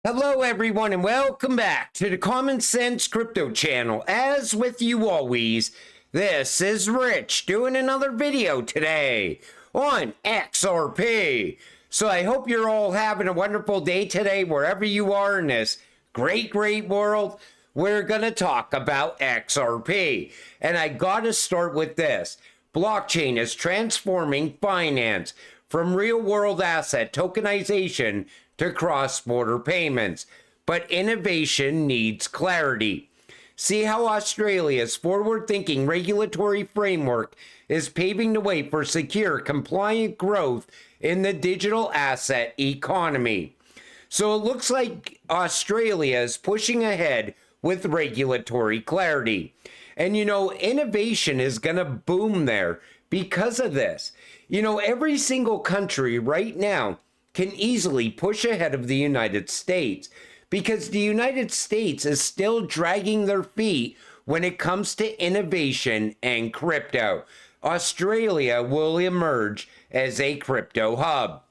Hello, everyone, and welcome back to the Common Sense Crypto channel. As with you always, this is Rich doing another video today on XRP. So I hope you're all having a wonderful day today, wherever you are in this great world. We're going to talk about XRP. And I got to start with this. Blockchain is transforming finance from real-world asset tokenization to cross-border payments, but innovation needs clarity. See how Australia's forward-thinking regulatory framework is paving the way for secure, compliant growth in the digital asset economy. So it looks like Australia is pushing ahead with regulatory clarity. And innovation is going to boom there because of this. Every single country right now can easily push ahead of the United States because the United States is still dragging their feet when it comes to innovation and crypto. Australia will emerge as a crypto hub.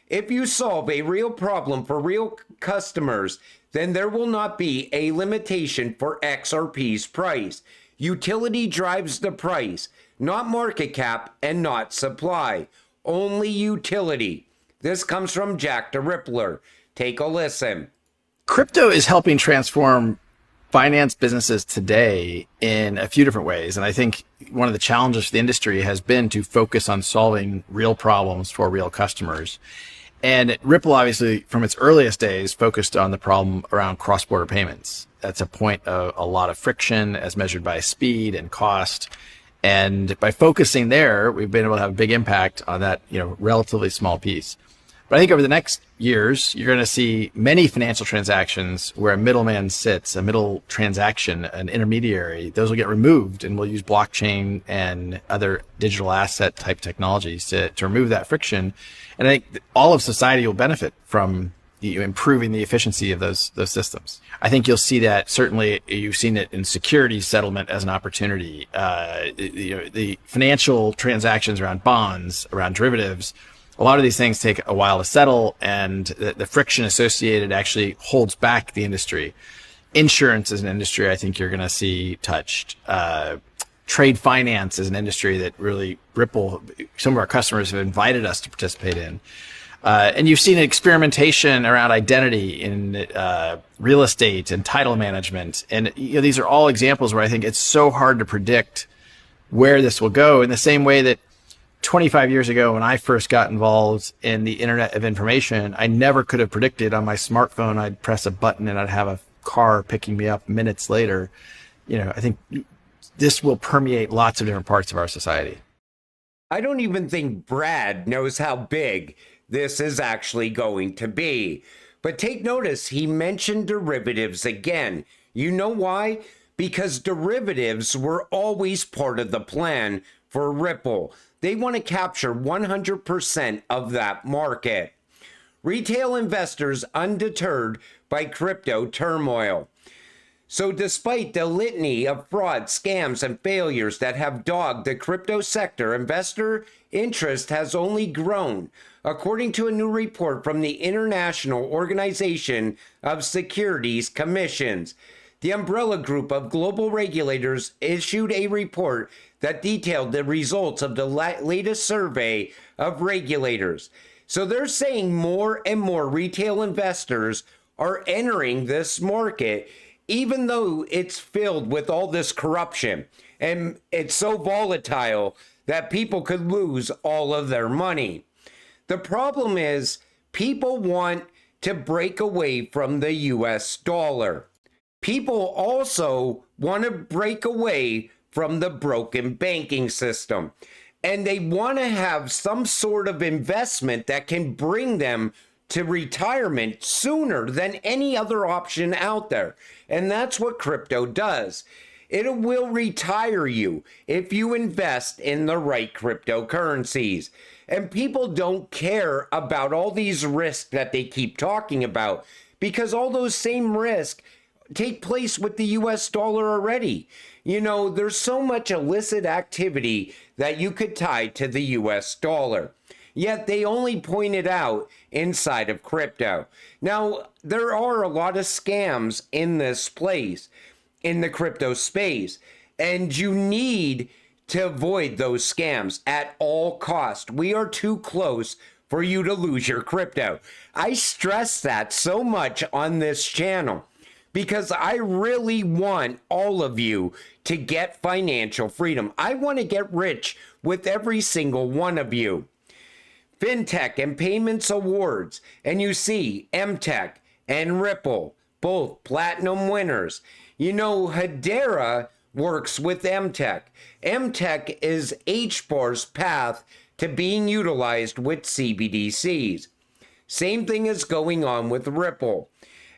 If you solve a real problem for real customers, then there will not be a limitation for XRP's price. Utility drives the price, not market cap and not supply, only utility. This comes from Jack the Rippler. Take a listen. Crypto is helping transform finance businesses today in a few different ways. And I think one of the challenges for the industry has been to focus on solving real problems for real customers. And Ripple, obviously, from its earliest days, focused on the problem around cross-border payments. That's a point of a lot of friction as measured by speed and cost. And by focusing there, we've been able to have a big impact on that, relatively small piece. But I think over the next years, you're going to see many financial transactions where a middleman sits, a middle transaction, an intermediary. Those will get removed, and we'll use blockchain and other digital asset type technologies to remove that friction. And I think all of society will benefit from improving the efficiency of those systems. I think you'll see that. Certainly, you've seen it in securities settlement as an opportunity. The financial transactions around bonds, around derivatives. A lot of these things take a while to settle, and the friction associated actually holds back the industry. Insurance is an industry I think you're going to see touched. Trade finance is an industry that really Ripple, some of our customers have invited us to participate in. And you've seen experimentation around identity in real estate and title management. And these are all examples where I think it's so hard to predict where this will go, in the same way that 25 years ago, when I first got involved in the Internet of Information, I never could have predicted on my smartphone I'd press a button and I'd have a car picking me up minutes later. I think this will permeate lots of different parts of our society. I don't even think Brad knows how big this is actually going to be. But take notice, he mentioned derivatives again. You know why? Because derivatives were always part of the plan for Ripple. They want to capture 100% of that market. Retail investors undeterred by crypto turmoil. So despite the litany of fraud, scams, and failures that have dogged the crypto sector, investor interest has only grown. According to a new report from the International Organization of Securities Commissions, the umbrella group of global regulators issued a report that detailed the results of the latest survey of regulators. So they're saying more and more retail investors are entering this market, even though it's filled with all this corruption and it's so volatile that people could lose all of their money. The problem is people want to break away from the US dollar. People also want to break away from the broken banking system. And they want to have some sort of investment that can bring them to retirement sooner than any other option out there. And that's what crypto does. It will retire you if you invest in the right cryptocurrencies. And people don't care about all these risks that they keep talking about, because all those same risks take place with the US dollar already. There's so much illicit activity that you could tie to the US dollar. yet they only point it out inside of crypto. Now, there are a lot of scams in this place, in the crypto space, and you need to avoid those scams at all cost. We are too close for you to lose your crypto. I stress that so much on this channel because I really want all of you to get financial freedom. I want to get rich with every single one of you. FinTech and Payments Awards, and you see MTech and Ripple, both platinum winners. You know, Hedera works with MTech. MTech is HBAR's path to being utilized with CBDCs. Same thing is going on with Ripple.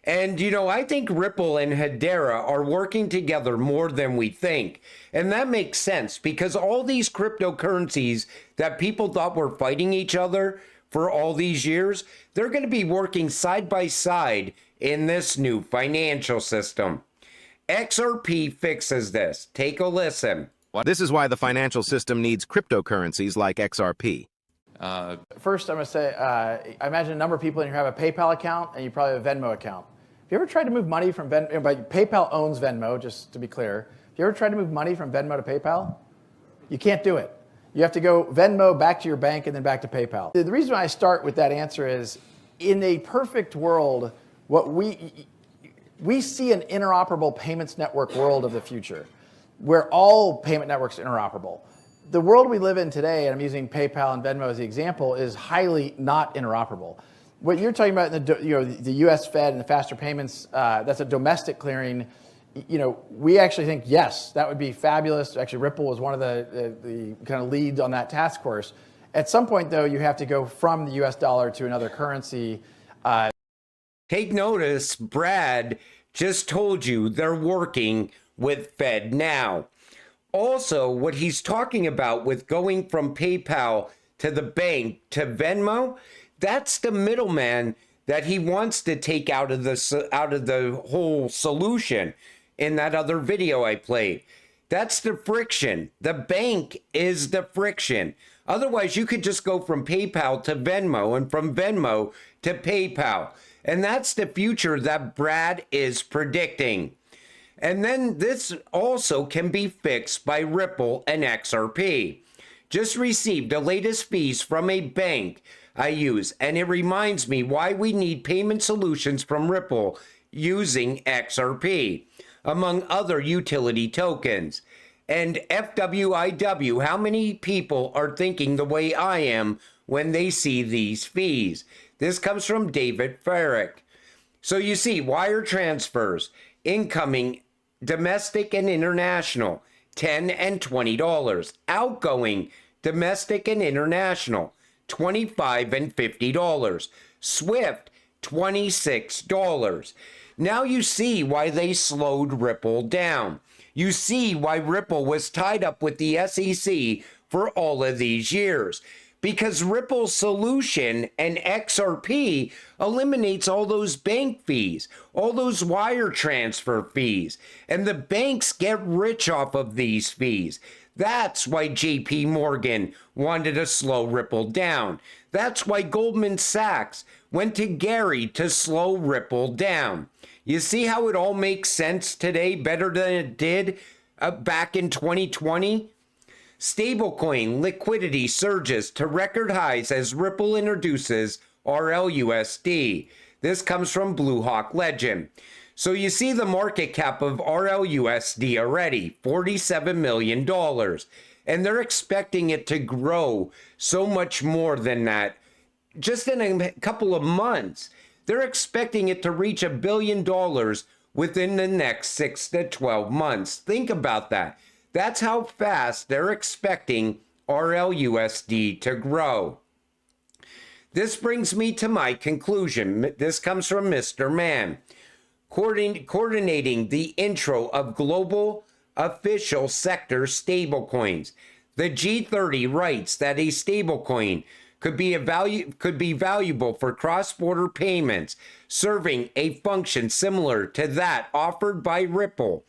And, you know, I think Ripple and Hedera are working together more than we think. And that makes sense because all these cryptocurrencies that people thought were fighting each other for all these years, they're going to be working side by side in this new financial system. XRP fixes this. Take a listen. This is why the financial system needs cryptocurrencies like XRP. First, I'm going to say, I imagine a number of people in here have a PayPal account and you probably have a Venmo account. Have you ever tried to move money from Venmo? But PayPal owns Venmo, just to be clear. Have you ever tried to move money from Venmo to PayPal? You can't do it. You have to go Venmo back to your bank and then back to PayPal. The reason why I start with that answer is, in a perfect world, what we see an interoperable payments network world of the future, where all payment networks are interoperable. The world we live in today, and I'm using PayPal and Venmo as the example, is highly not interoperable. What you're talking about in the U.S. Fed and the faster payments, that's a domestic clearing. You know, we actually think, yes, that would be fabulous. Actually, Ripple was one of the kind of leads on that task force. At some point, though, you have to go from the U.S. dollar to another currency. Take notice, Brad just told you they're working with FedNow. Also, what he's talking about with going from PayPal to the bank to Venmo, that's the middleman that he wants to take out of the whole solution in that other video I played. That's the friction. The bank is the friction. Otherwise, you could just go from PayPal to Venmo and from Venmo to PayPal. And that's the future that Brad is predicting. And then this also can be fixed by Ripple and XRP. Just received the latest fees from a bank I use, and it reminds me why we need payment solutions from Ripple using XRP, among other utility tokens. And FWIW, how many people are thinking the way I am when they see these fees? This comes from David Farrick. So you see, wire transfers, incoming, domestic and international, $10 and $20. Outgoing, domestic and international, $25 and $50. Swift, $26. Now you see why they slowed Ripple down. You see why Ripple was tied up with the SEC for all of these years. Because Ripple's solution and XRP eliminates all those bank fees, all those wire transfer fees, and the banks get rich off of these fees. That's why JP Morgan wanted to slow Ripple down. That's why Goldman Sachs went to Gary to slow Ripple down. You see how it all makes sense today better than it did back in 2020? Stablecoin liquidity surges to record highs as Ripple introduces RLUSD. This comes from Blue Hawk Legend. So you see the market cap of RLUSD already, $47 million. And they're expecting it to grow so much more than that just in a couple of months. They're expecting it to reach $1 billion within the next 6 to 12 months. Think about that. That's how fast they're expecting RLUSD to grow. This brings me to my conclusion. This comes from Mr. Mann. Coordinating the intro of global official sector stablecoins. The G30 writes that a stablecoin could be valuable for cross-border payments, serving a function similar to that offered by Ripple.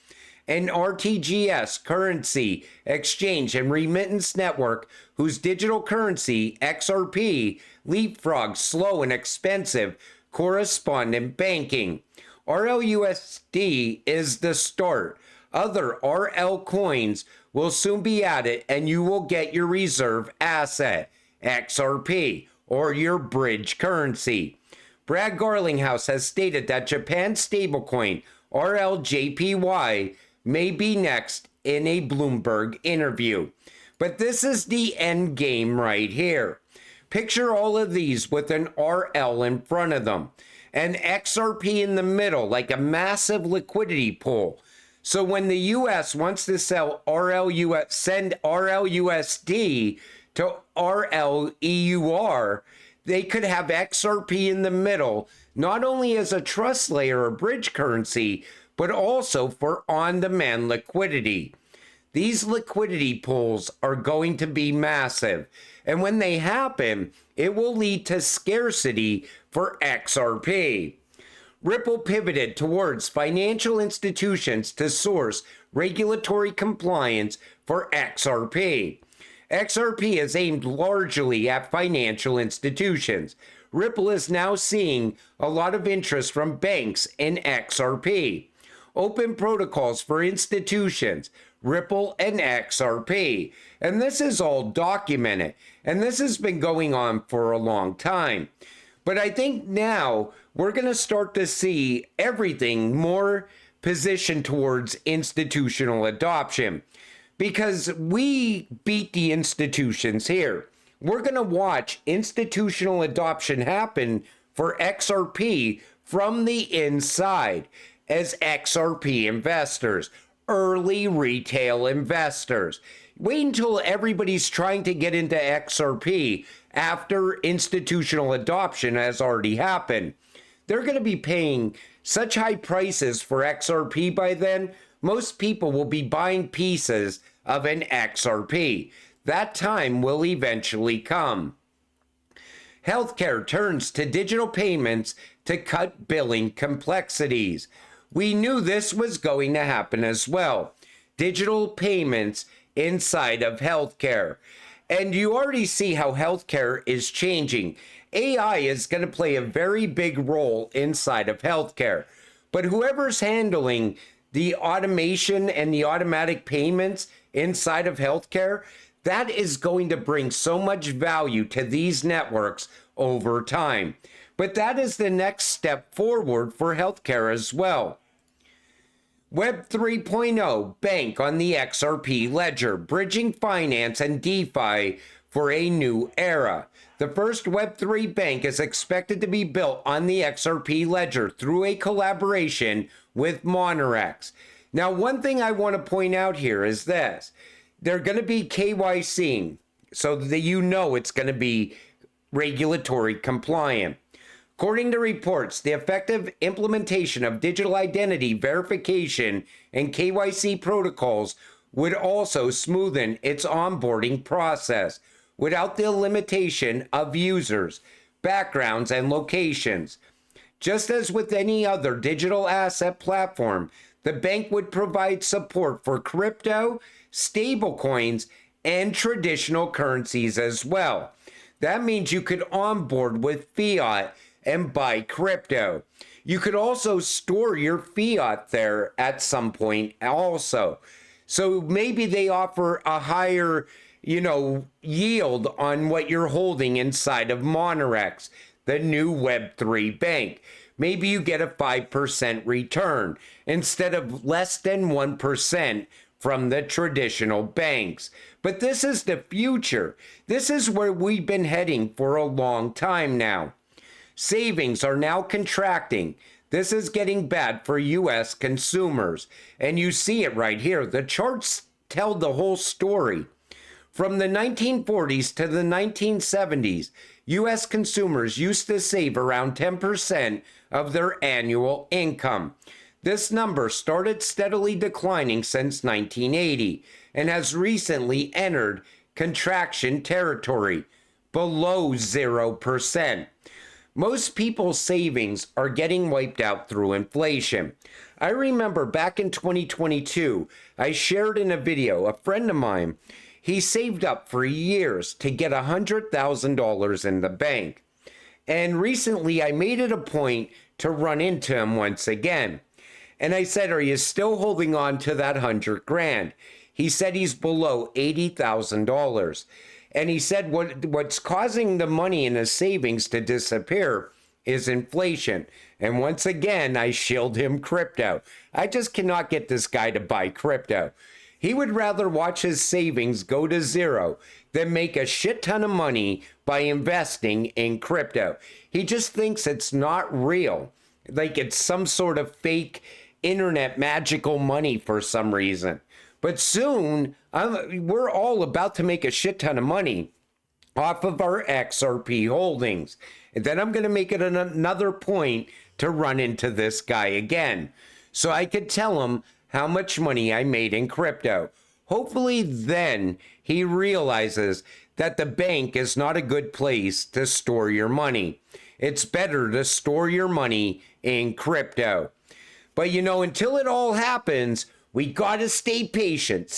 an RTGS currency exchange and remittance network whose digital currency, XRP, leapfrogs slow and expensive correspondent banking. RLUSD is the start. Other RL coins will soon be added and you will get your reserve asset, XRP, or your bridge currency. Brad Garlinghouse has stated that Japan's stablecoin, RLJPY, may be next in a Bloomberg interview. But this is the end game right here. Picture all of these with an RL in front of them, an XRP in the middle, like a massive liquidity pool. So when the US wants to send RLUSD to RLEUR, they could have XRP in the middle, not only as a trust layer or bridge currency, but also for on-demand liquidity. These liquidity pools are going to be massive, and when they happen, it will lead to scarcity for XRP. Ripple pivoted towards financial institutions to source regulatory compliance for XRP. XRP is aimed largely at financial institutions. Ripple is now seeing a lot of interest from banks in XRP. Open protocols for institutions, Ripple and XRP. And this is all documented. And this has been going on for a long time. But I think now we're going to start to see everything more positioned towards institutional adoption. Because we beat the institutions here. We're going to watch institutional adoption happen for XRP from the inside as XRP investors, early retail investors. Wait until everybody's trying to get into XRP after institutional adoption has already happened. They're going to be paying such high prices for XRP by then, most people will be buying pieces of an XRP. That time will eventually come. Healthcare turns to digital payments to cut billing complexities. We knew this was going to happen as well. Digital payments inside of healthcare. And you already see how healthcare is changing. AI is going to play a very big role inside of healthcare. But whoever's handling the automation and the automatic payments inside of healthcare, that is going to bring so much value to these networks over time. But that is the next step forward for healthcare as well. Web 3.0 bank on the XRP ledger, bridging finance and DeFi for a new era. The first Web3 bank is expected to be built on the XRP ledger through a collaboration with Monerex. Now, one thing I want to point out here is this. They're going to be KYCing so that you know it's going to be regulatory compliant. According to reports, the effective implementation of digital identity verification and KYC protocols would also smoothen its onboarding process without the limitation of users, backgrounds, and locations. Just as with any other digital asset platform, the bank would provide support for crypto, stablecoins, and traditional currencies as well. That means you could onboard with fiat and buy crypto. You could also store your fiat there at some point also. So maybe they offer a higher, yield on what you're holding inside of Monerex, the new Web3 bank. Maybe you get a 5% return instead of less than 1% from the traditional banks. But this is the future. This is where we've been heading for a long time now. Savings are now contracting. This is getting bad for U.S. consumers. And you see it right here. The charts tell the whole story. From the 1940s to the 1970s, U.S. consumers used to save around 10% of their annual income. This number started steadily declining since 1980 and has recently entered contraction territory, below 0%. Most people's savings are getting wiped out through inflation. I remember back in 2022, I shared in a video, a friend of mine, he saved up for years to get $100,000 in the bank. And recently I made it a point to run into him once again. And I said, are you still holding on to that 100 grand? He said he's below $80,000. And he said what's causing the money in his savings to disappear is inflation. And once again, I shilled him crypto. I just cannot get this guy to buy crypto. He would rather watch his savings go to zero than make a shit ton of money by investing in crypto. He just thinks it's not real, like it's some sort of fake internet magical money for some reason. But soon, we're all about to make a shit ton of money off of our XRP holdings. And then I'm going to make it another point to run into this guy again, so I could tell him how much money I made in crypto. Hopefully then he realizes that the bank is not a good place to store your money. It's better to store your money in crypto. But until it all happens, we got to stay patient.